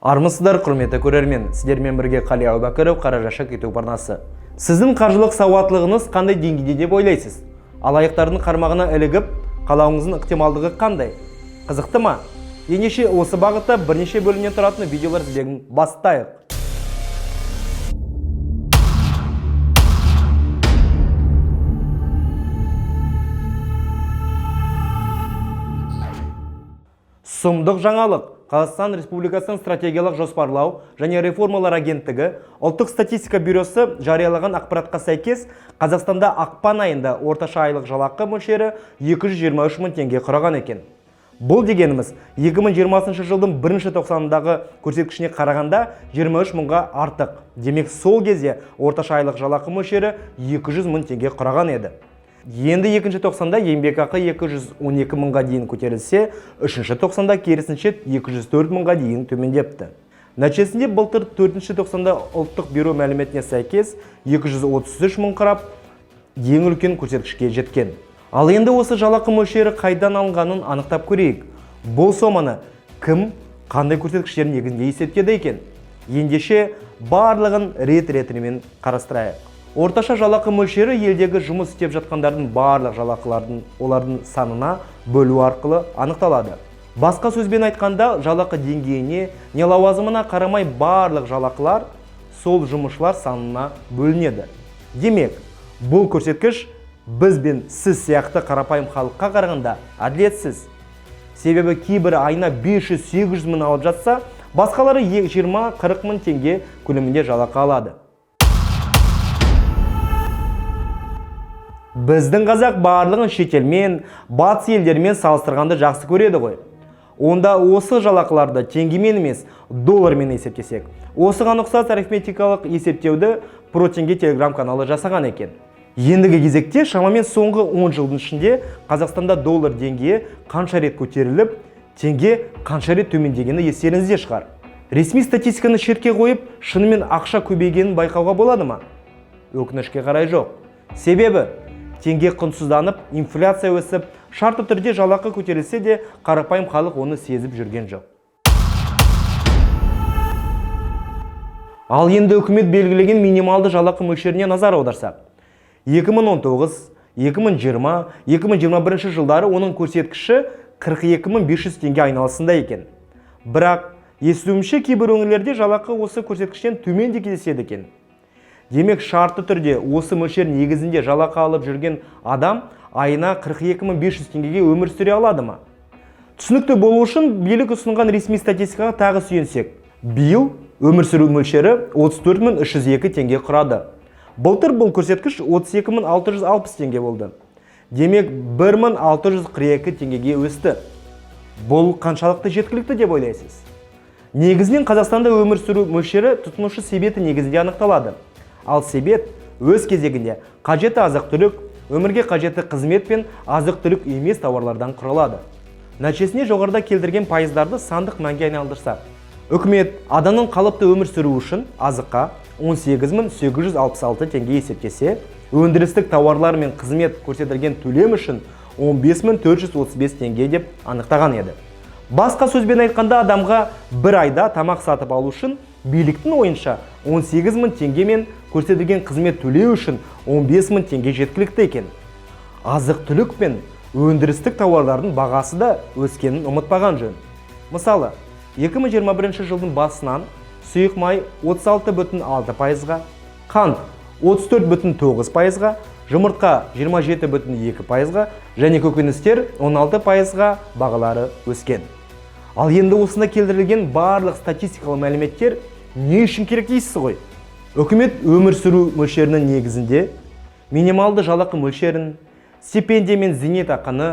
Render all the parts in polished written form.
Армысыздар, құрметті көрермен, сіздермен бірге Қали Әубәкіров, Қаражашық YouTube арнасы. Сіздің қаржылық сауаттылығыңыз қандай деңгейде деп ойлайсыз? Алаяқтардың қармағына ілігіп, қалауыңыздың ықтималдығы қандай? Қызықты ма? Ендеше осы бағытта бірнеше бөлімнен тұратын видеолар іздегін бастайық. Сұмдық жаңалық. Қазақстан Республикасының стратегиялық жоспарлау және реформалар агенттігі ұлттық статистика бюросы жариялаған ақпаратқа сәйкес Қазақстанда ақпан айында орташа айлық жалақы мөлшері 223 мың теңге құраған екен. Бұл дегеніміз 2020 жылдың бірінші тоқсанындағы көрсеткішіне қарағанда 23 мыңға артық. Демек сол кезде орташа айлық жалақы мөлшері 200 мың теңге құраған еді. Енді екінші тоқсанда еңбекақы 212 мыңға дейін көтерілсе, үшінші тоқсанда керісінше 204 мыңға дейін төмендепті. Нәтижесінде былтыр 4-ші тоқсанда ұлттық бюро мәліметіне сәйкес 233 мың құрап, ең үлкен көрсеткішке жеткен. Ал енді осы жалақы мөлшері қайдан алынғанын анықтап көрейік. Бұл соманы кім, қандай көрсеткіштер негізінде есептеді екен? Ендеше барлығын рет-ретімен қарастырайық. Орташа жалақы мөлшері елдегі жұмыс істеп жатқандардың барлық жалақылардың олардың санына бөлу арқылы анықталады. Басқа сөзбен айтқанда, жалақы деңгейіне, не лауазымына қарамай барлық жалақылар сол жұмысшылар санына бөлінеді. Демек, бұл көрсеткіш біз бен сіз сияқты қарапайым халыққа қарағанда әділетсіз. Себебі кейбірі айына 500-800 мың алып жатса, басқалары 20-40 мың теңге көлемінде жалақы алады. Біздің қазақ барлығын шетелмен, батыс елдермен салыстырғанды жақсы көреді ғой. Онда осы жалақыларды теңгемен емес, доллармен есептесек. Осыған ұқсас арифметикалық есептеуді Протенге телеграм-каналы жасаған екен. Ендігі кезекте шамамен соңғы 10 жылдың ішінде Қазақстанда доллар деңгейі қанша рет көтеріліп, теңге қанша рет төмендегені естеріңізде шығар. Ресми статистиканы шетке қойып, шынымен ақша көбейгенін байқауға болады ма? Өкінішке қарай жоқ. Себебі теңге құнсызданып, инфляция өсіп, шартты түрде жалақы көтерілсе де, қарапайым халық оны сезіп жүрген жоқ. Ал енді үкімет белгілеген минималды жалақы мөлшеріне назар аударсақ. 2019, 2020, 2021 жылдары оның көрсеткіші 42.500 теңге айналасында екен. Бірақ, естуімше кейбір өңірлерде жалақы осы көрсеткіштен төмен де кездеседі екен. Демек, шартты түрде осы мөлшер негізінде жалақы алып жүрген адам айына 42.500 теңгеге өмір сүре алады ма? Түсінікті болу үшін билік ұсынған ресми статистикаға тағы сүйенсек. Биыл өмір сүру мөлшері 34.302 теңге құрады. Былтыр бұл көрсеткіш 32.660 теңге болды. Демек, 1.642 теңгеге өсті. Бұл қаншалықты жеткілікті деп ойлайсыз? Негізінен Қазақстанда өмір сүру мөлшері тұтынушы себеті негізінде анықталады. Ал себет өз кезегінде қажетті азық-түлік, өмірге қажетті қызмет пен азық-түлік емес тауарлардан құралады. Нәтижесінде жоғарыда келтірген пайыздарды сандық мәнге айналдырсақ, үкімет адамның қалыпты өмір сүру үшін азыққа 18.866 теңге есептесе, өндірістік тауарлар мен қызмет көрсетілген төлем үшін 15.435 теңге деп анықтаған еді. Басқа сөзбен айтқанда, адамға бір айда тамақ сатып алу үшін биліктің ойынша 18 мың теңге мен көрсетілген қызмет төлеу үшін 15 мың теңге жеткілікті екен. Азық-түлік пен өндірістік тауарлардың бағасы да өскенін ұмытпаған жөн. Мысалы, 2021 жылдың басынан сұйық май 36.6%-ға, қант 34.9%-ға, жұмыртқа 27.2%-ға және көкөністер 16%-ға бағалары өскен. Ал енді осында келтірілген барлық статистикалық мәліметтер не үшін керек дейсіз ғой? Үкімет өмір сүру мөлшерінің негізінде минималды жалақы мөлшерін, стипендия мен зейнетақыны,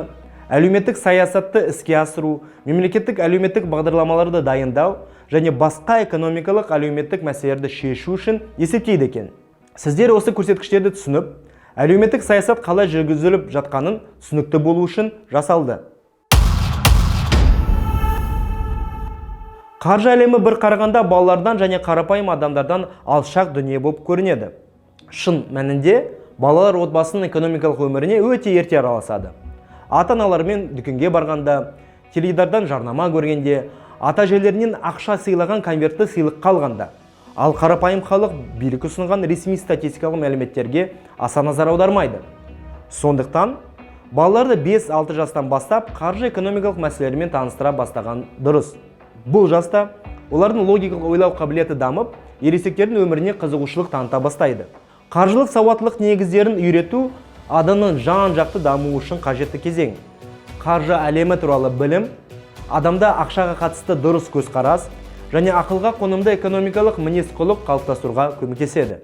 әлеуметтік саясатты іске асыру, мемлекеттік әлеуметтік бағдарламаларды дайындау және басқа экономикалық әлеуметтік мәселелерді шешу үшін есептейді екен. Сіздер осы көрсеткіштерді түсініп, әлеуметтік саясат қалай жүргізіліп жатқанын түсінікті болу үшін жасалды. Қаржы әлемі бір қарағанда балалардан және қарапайым адамдардан алшақ дүние болып көрінеді. Шын мәнінде балалар отбасының экономикалық өміріне өте ерте араласады. Ата-аналармен дүкенге барғанда, теледидардан жарнама көргенде, ата-әжелерінен ақша сыйлаған конвертті сыйлыққа алғанда, ал қарапайым халық билік ұсынған ресми статистикалық мәліметтерге аса назар аудармайды. Сондықтан балаларды 5-6 жастан бастап қаржы экономикалық мәселелермен таныстыра бастаған дұрыс. Бұл жаста олардың логикалық ойлау қабілеті дамып, ересектердің өміріне қызығушылық таныта бастайды. Қаржылық сауаттылық негіздерін үйрету адамның жан-жақты дамуы үшін қажетті кезең. Қаржы әлемі туралы білім адамда ақшаға қатысты дұрыс көзқарас және ақылға қонымды экономикалық мінез-құлық қалыптастыруға көмектеседі.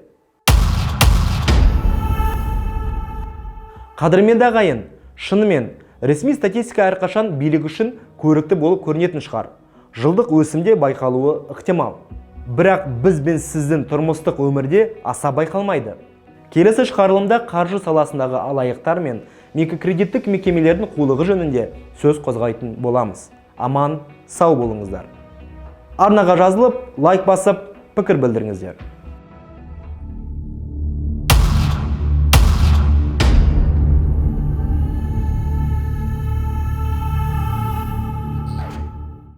Қадірменді ағайын, шынымен ресми статистика әрқашан билік үшін көрікті болып көрінетін шығар. Жылдық өсімде байқалуы ықтимал. Бірақ біз бен сіздің тұрмыстық өмірде аса байқалмайды. Келесі шығарылымда қаржы саласындағы алаяқтар мен микрокредиттік мекемелердің қулығы жөнінде сөз қозғайтын боламыз. Аман, сау болыңыздар. Арнаға жазылып, лайк басып, пікір білдіріңіздер.